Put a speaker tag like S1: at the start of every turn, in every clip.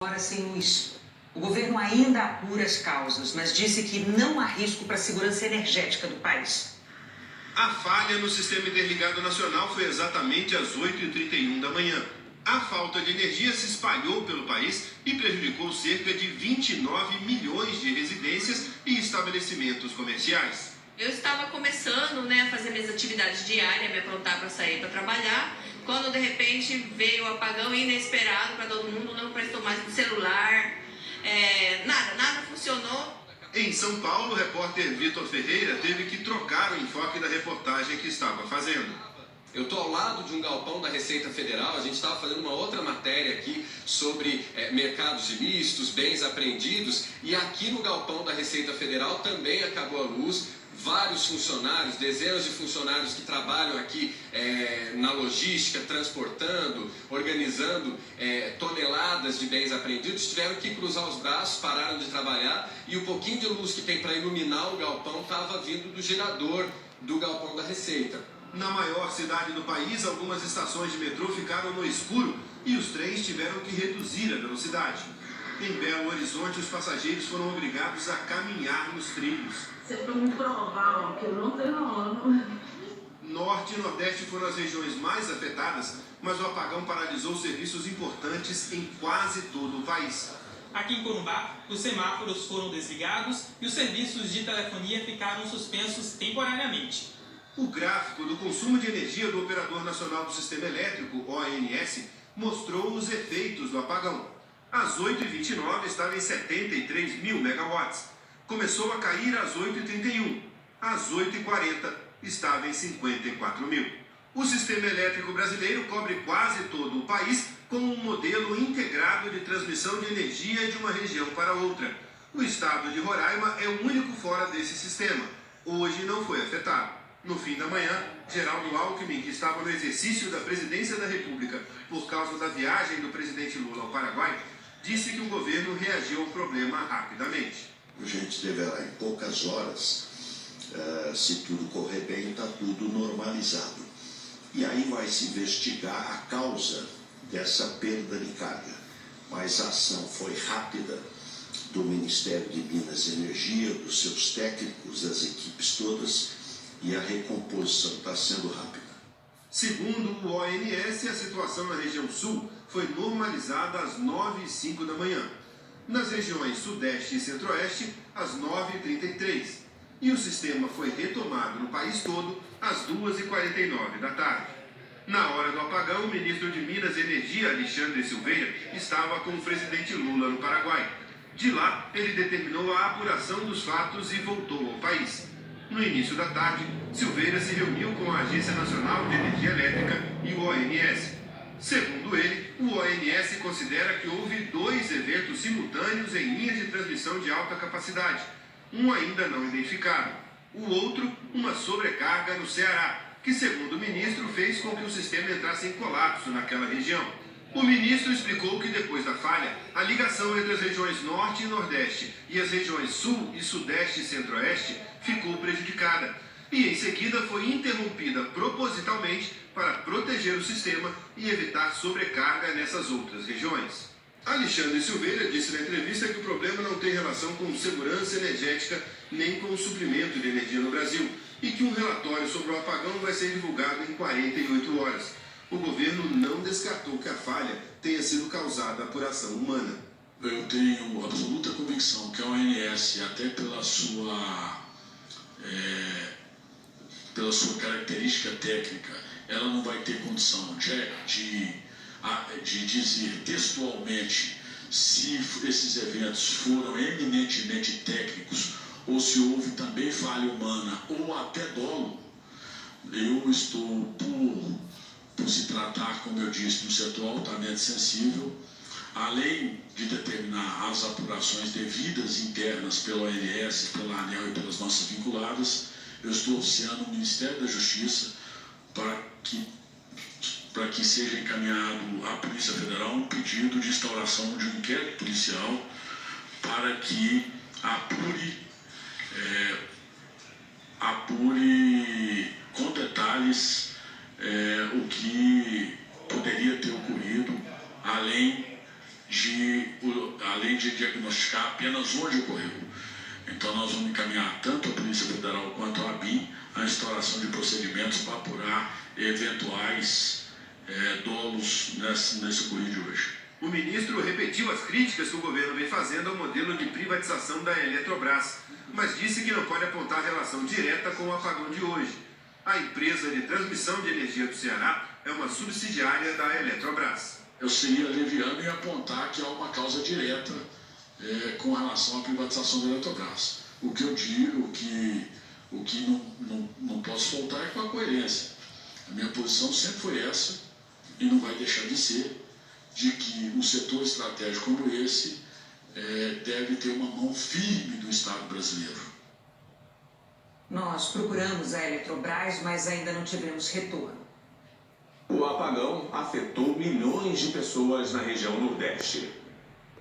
S1: Agora sem luz. O governo ainda apura as causas, mas disse que não há risco para a segurança energética do país.
S2: A falha no Sistema Interligado Nacional foi exatamente às 8h31 da manhã. A falta de energia se espalhou pelo país e prejudicou cerca de 29 milhões de residências e estabelecimentos comerciais.
S3: Eu estava começando, a fazer minhas atividades diárias, me aprontar para sair para trabalhar, quando de repente veio o apagão inesperado para todo mundo, não prestou mais no celular, nada funcionou.
S2: Em São Paulo, o repórter Vitor Ferreira teve que trocar o enfoque da reportagem que estava fazendo.
S4: Eu estou ao lado de um galpão da Receita Federal, a gente estava fazendo uma outra matéria aqui sobre mercados ilícitos, bens apreendidos, e aqui no galpão da Receita Federal também acabou a luz. Vários funcionários, dezenas de funcionários que trabalham aqui na logística, transportando, organizando toneladas de bens apreendidos, tiveram que cruzar os braços, pararam de trabalhar e o pouquinho de luz que tem para iluminar o galpão estava vindo do gerador do galpão da Receita.
S2: Na maior cidade do país, algumas estações de metrô ficaram no escuro e os trens tiveram que reduzir a velocidade. Em Belo Horizonte, os passageiros foram obrigados a caminhar nos trilhos.
S5: Você foi me provar, que eu não tenho ano.
S2: Norte e Nordeste foram as regiões mais afetadas, mas o apagão paralisou serviços importantes em quase todo o país.
S6: Aqui em Corumbá, os semáforos foram desligados e os serviços de telefonia ficaram suspensos temporariamente.
S2: O gráfico do consumo de energia do Operador Nacional do Sistema Elétrico, ONS, mostrou os efeitos do apagão. Às 8h29 estava em 73 mil megawatts. Começou a cair às 8h31. Às 8h40 estava em 54 mil. O sistema elétrico brasileiro cobre quase todo o país com um modelo integrado de transmissão de energia de uma região para outra. O estado de Roraima é o único fora desse sistema. Hoje não foi afetado. No fim da manhã, Geraldo Alckmin, que estava no exercício da presidência da República por causa da viagem do presidente Lula ao Paraguai, disse que o governo reagiu ao problema rapidamente.
S7: A gente deverá, em poucas horas, se tudo correr bem, está tudo normalizado. E aí vai se investigar a causa dessa perda de carga. Mas a ação foi rápida do Ministério de Minas e Energia, dos seus técnicos, das equipes todas, e a recomposição está sendo rápida.
S2: Segundo o ONS, a situação na região sul foi normalizada às 9h05 da manhã. Nas regiões Sudeste e Centro-Oeste, às 9h33. E o sistema foi retomado no país todo às 2h49 da tarde. Na hora do apagão, o ministro de Minas e Energia, Alexandre Silveira, estava com o presidente Lula no Paraguai. De lá, ele determinou a apuração dos fatos e voltou ao país. No início da tarde, Silveira se reuniu com a Agência Nacional de Energia Elétrica e o ONS. Segundo ele, o ONS considera que houve 2 eventos simultâneos em linhas de transmissão de alta capacidade, um ainda não identificado. O outro, uma sobrecarga no Ceará, que, segundo o ministro, fez com que o sistema entrasse em colapso naquela região. O ministro explicou que depois da falha, a ligação entre as regiões Norte e Nordeste e as regiões Sul e Sudeste e Centro-Oeste ficou prejudicada e, em seguida, foi interrompida propositalmente para proteger o sistema e evitar sobrecarga nessas outras regiões. Alexandre Silveira disse na entrevista que o problema não tem relação com segurança energética nem com o suprimento de energia no Brasil e que um relatório sobre o apagão vai ser divulgado em 48 horas. O governo não descartou que a falha tenha sido causada por ação humana.
S8: Eu tenho absoluta convicção que a ONS, até pela sua característica técnica, ela não vai ter condição de dizer textualmente se esses eventos foram eminentemente técnicos ou se houve também falha humana ou até dolo. Eu estou por se tratar, como eu disse, de um setor altamente sensível, além de determinar as apurações devidas internas pela ONS, pela ANEEL e pelas nossas vinculadas, eu estou oficiando o Ministério da Justiça para que seja encaminhado à Polícia Federal um pedido de instauração de um inquérito policial para que apure com detalhes o que poderia ter ocorrido, além além de diagnosticar apenas onde ocorreu. Então nós vamos encaminhar tanto a Polícia Federal quanto a ABIN a instauração de procedimentos para apurar eventuais dolos nesse ocorrido de hoje.
S2: O ministro repetiu as críticas que o governo vem fazendo ao modelo de privatização da Eletrobras, mas disse que não pode apontar relação direta com o apagão de hoje. A empresa de transmissão de energia do Ceará é uma subsidiária da Eletrobras.
S8: Eu seria leviano em apontar que há uma causa direta com relação à privatização da Eletrobras. O que eu digo, o que não posso faltar é com a coerência. A minha posição sempre foi essa, e não vai deixar de ser, de que um setor estratégico como esse deve ter uma mão firme do Estado brasileiro.
S1: Nós procuramos a Eletrobras, mas ainda não tivemos retorno.
S9: O apagão afetou milhões de pessoas na região Nordeste.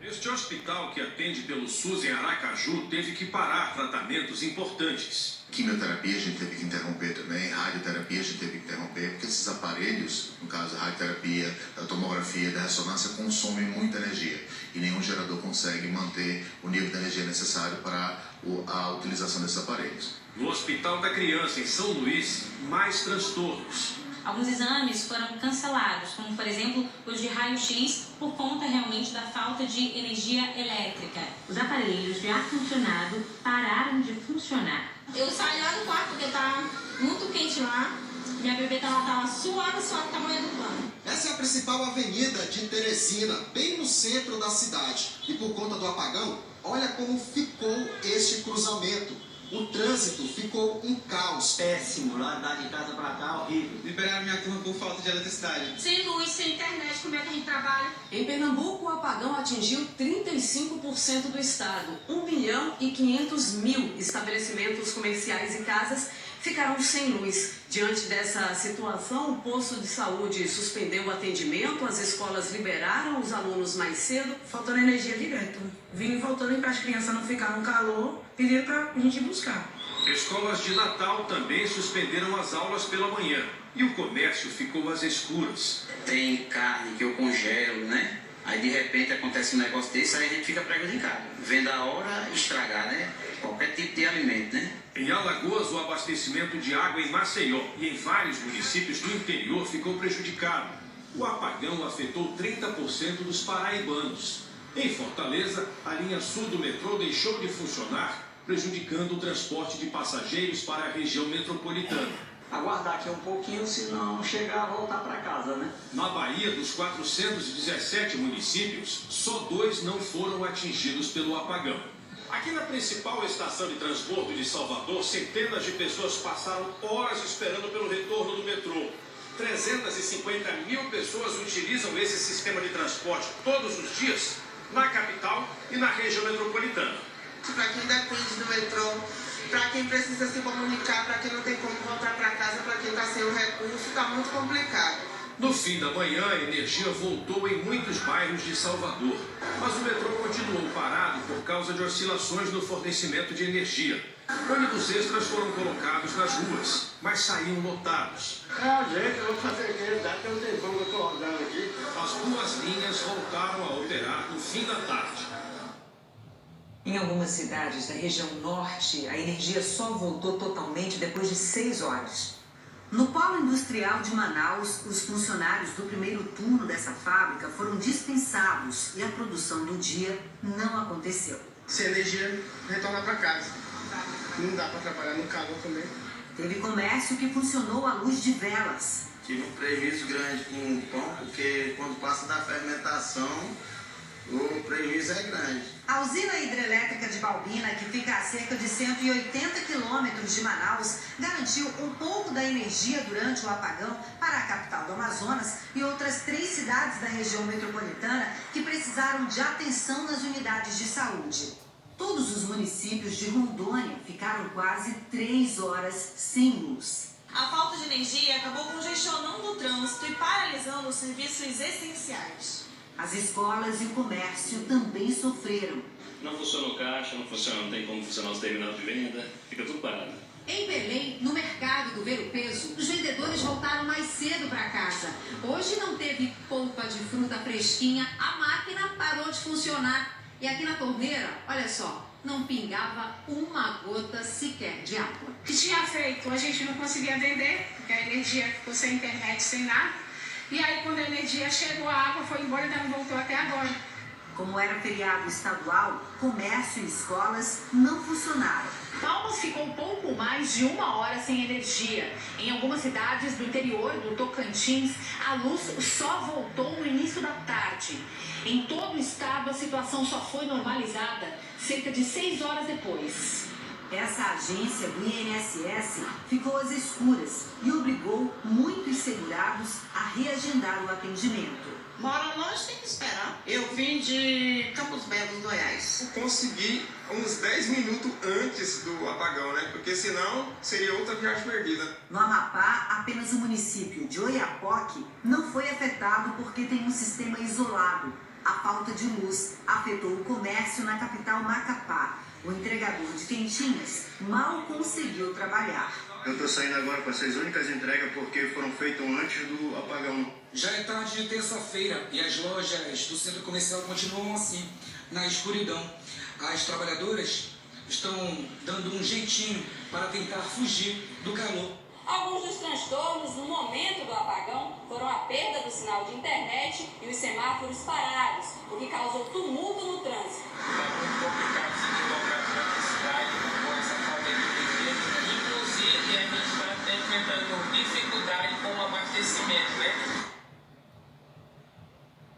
S2: Este hospital que atende pelo SUS em Aracaju teve que parar tratamentos importantes.
S10: Quimioterapia a gente teve que interromper também, radioterapia a gente teve que interromper, porque esses aparelhos, no caso da radioterapia, da tomografia, da ressonância, consomem muita energia e nenhum gerador consegue manter o nível de energia necessário para a utilização desses aparelhos.
S2: No Hospital da Criança, em São Luís, mais transtornos.
S11: Alguns exames foram cancelados, como por exemplo os de raio-x, por conta realmente da falta de energia elétrica.
S5: Os aparelhos de ar-condicionado pararam de funcionar.
S11: Eu saí lá do quarto porque tá muito quente lá. Minha bebê tava suando, tamanho do pano.
S12: Essa é a principal avenida de Teresina, bem no centro da cidade. E por conta do apagão, olha como ficou este cruzamento. O trânsito ficou um caos.
S13: Péssimo, lá de casa pra cá, horrível.
S6: Liberaram minha turma por falta de eletricidade.
S11: Sem luz, sem internet, como é que a gente trabalha?
S14: Em Pernambuco, o apagão atingiu 35% do estado. 1.500.000 estabelecimentos comerciais e casas ficaram sem luz. Diante dessa situação, o posto de saúde suspendeu o atendimento, as escolas liberaram os alunos mais cedo.
S15: Faltando energia direto. Vinha voltando para as crianças não ficarem no calor, pediram para a gente buscar.
S2: Escolas de Natal também suspenderam as aulas pela manhã e o comércio ficou às escuras.
S13: Tem carne que eu congelo, né? Aí de repente acontece um negócio desse, aí a gente fica prejudicado. Vendo a hora estragar, né? Qualquer tipo de alimento, né?
S2: Em Alagoas, o abastecimento de água em Maceió e em vários municípios do interior ficou prejudicado. O apagão afetou 30% dos paraibanos. Em Fortaleza, a linha sul do metrô deixou de funcionar, prejudicando o transporte de passageiros para a região metropolitana.
S13: Aguardar aqui um pouquinho, se não chegar a voltar para casa, né?
S2: Na Bahia, dos 417 municípios, só 2 não foram atingidos pelo apagão. Aqui na principal estação de transbordo de Salvador, centenas de pessoas passaram horas esperando pelo retorno do metrô. 350 mil pessoas utilizam esse sistema de transporte todos os dias na capital e na região metropolitana.
S16: Para quem depende do metrô, para quem precisa se comunicar, para quem não tem como voltar para casa, para quem está sem o recurso, está muito complicado.
S2: No fim da manhã, a energia voltou em muitos bairros de Salvador, mas o metrô continuou parado por causa de oscilações no fornecimento de energia. Ônibus extras foram colocados nas ruas, mas saíam lotados.
S13: Gente, eu vou fazer aqui, dá que eu tenho como eu estou rodando aqui.
S2: As 2 linhas voltaram a operar no fim da tarde.
S1: Em algumas cidades da região norte, a energia só voltou totalmente depois de 6 horas.
S17: No polo industrial de Manaus, os funcionários do primeiro turno dessa fábrica foram dispensados e a produção do dia não aconteceu.
S16: Se a energia retornar para casa, não dá para trabalhar no calor também.
S17: Teve comércio que funcionou à luz de velas.
S13: Tive um prejuízo grande com o pão, porque quando passa da fermentação, o prejuízo é grande.
S17: A usina hidrelétrica de Balbina, que fica a cerca de 180 quilômetros de Manaus, garantiu um pouco da energia durante o apagão para a capital do Amazonas e outras 3 cidades da região metropolitana que precisaram de atenção nas unidades de saúde. Todos os municípios de Rondônia ficaram quase 3 horas sem luz.
S11: A falta de energia acabou congestionando o trânsito e paralisando os serviços essenciais.
S17: As escolas e o comércio também sofreram.
S18: Não funciona o caixa, não tem como funcionar os terminais de venda, fica tudo parado. Em Belém, no mercado do Ver o Peso, os vendedores voltaram mais cedo para casa. Hoje não teve polpa de fruta fresquinha, a máquina parou de funcionar. E aqui na torneira, olha só, não pingava uma gota sequer de água.
S15: O que tinha feito? A gente não conseguia vender, porque a energia ficou sem internet, sem nada. E aí, quando a energia chegou, a água foi embora e ainda não voltou até agora.
S17: Como era feriado estadual, comércio e escolas não funcionaram.
S19: Palmas ficou pouco mais de 1 hora sem energia. Em algumas cidades do interior do Tocantins, a luz só voltou no início da tarde. Em todo o estado, a situação só foi normalizada cerca de 6 horas depois.
S17: Essa agência do INSS ficou às escuras e obrigou muitos segurados a reagendar o atendimento.
S16: Mora longe, tem que esperar. Eu vim de Campos Belos, Goiás.
S20: Consegui uns 10 minutos antes do apagão, né? Porque senão seria outra viagem perdida.
S17: No Amapá, apenas o município de Oiapoque não foi afetado porque tem um sistema isolado. A falta de luz afetou o comércio na capital Macapá. O entregador de quentinhas mal conseguiu trabalhar.
S21: Eu estou saindo agora com essas únicas entregas porque foram feitas antes do apagão.
S22: Já é tarde de terça-feira e as lojas do centro comercial continuam assim, na escuridão. As trabalhadoras estão dando um jeitinho para tentar fugir do calor.
S11: Alguns dos transtornos no momento do apagão foram a perda do sinal de internet e os semáforos parados, o que causou tumulto no trânsito.
S6: É muito complicado se deslocar durante a cidade com essa falta de energia. Inclusive, a gente está até enfrentando dificuldade com o abastecimento, né?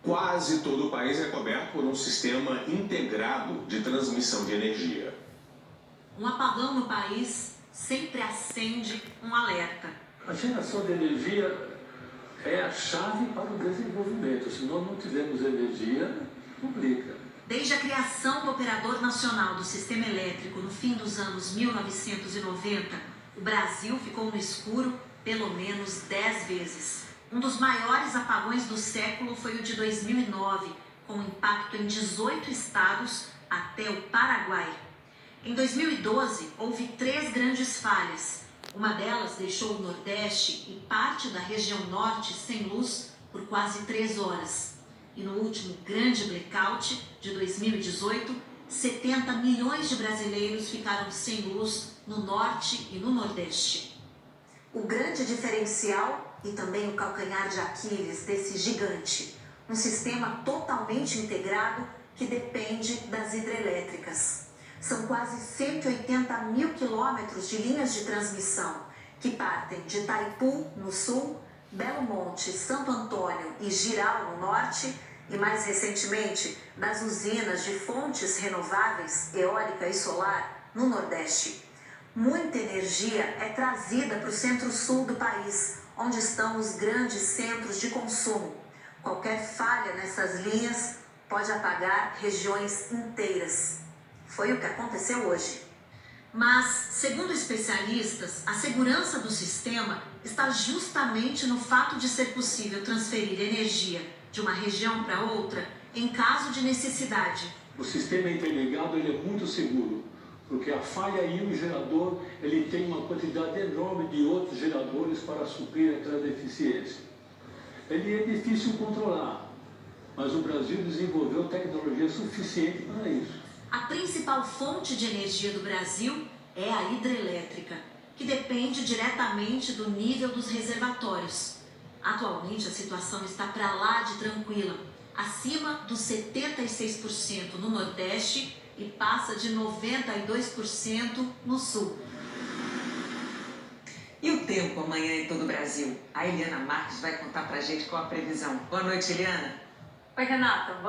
S9: Quase todo o país é coberto por um sistema integrado de transmissão de energia.
S23: Um apagão no país sempre acende um alerta.
S24: A geração de energia é a chave para o desenvolvimento. Se nós não tivermos energia, complica.
S23: Desde a criação do Operador Nacional do Sistema Elétrico no fim dos anos 1990, o Brasil ficou no escuro pelo menos 10 vezes. Um dos maiores apagões do século foi o de 2009, com impacto em 18 estados até o Paraguai. Em 2012, houve 3 grandes falhas. Uma delas deixou o Nordeste e parte da região Norte sem luz por quase 3 horas. E no último grande blackout de 2018, 70 milhões de brasileiros ficaram sem luz no Norte e no Nordeste.
S25: O grande diferencial e também o calcanhar de Aquiles desse gigante, um sistema totalmente integrado que depende das hidrelétricas. São quase 180 mil quilômetros de linhas de transmissão que partem de Itaipu, no sul, Belo Monte, Santo Antônio e Jirau, no norte, e mais recentemente das usinas de fontes renováveis, eólica e solar, no nordeste. Muita energia é trazida para o centro-sul do país, onde estão os grandes centros de consumo. Qualquer falha nessas linhas pode apagar regiões inteiras. Foi o que aconteceu hoje.
S23: Mas, segundo especialistas, a segurança do sistema está justamente no fato de ser possível transferir energia de uma região para outra em caso de necessidade.
S24: O sistema interligado ele é muito seguro, porque a falha em um gerador ele tem uma quantidade enorme de outros geradores para suprir aquela deficiência. Ele é difícil controlar, mas o Brasil desenvolveu tecnologia suficiente para isso.
S23: A principal fonte de energia do Brasil é a hidrelétrica, que depende diretamente do nível dos reservatórios. Atualmente, a situação está para lá de tranquila, acima dos 76% no Nordeste e passa de 92% no Sul.
S1: E o tempo amanhã em todo o Brasil? A Eliana Marques vai contar pra gente qual a previsão. Boa noite, Eliana.
S26: Oi, Renata.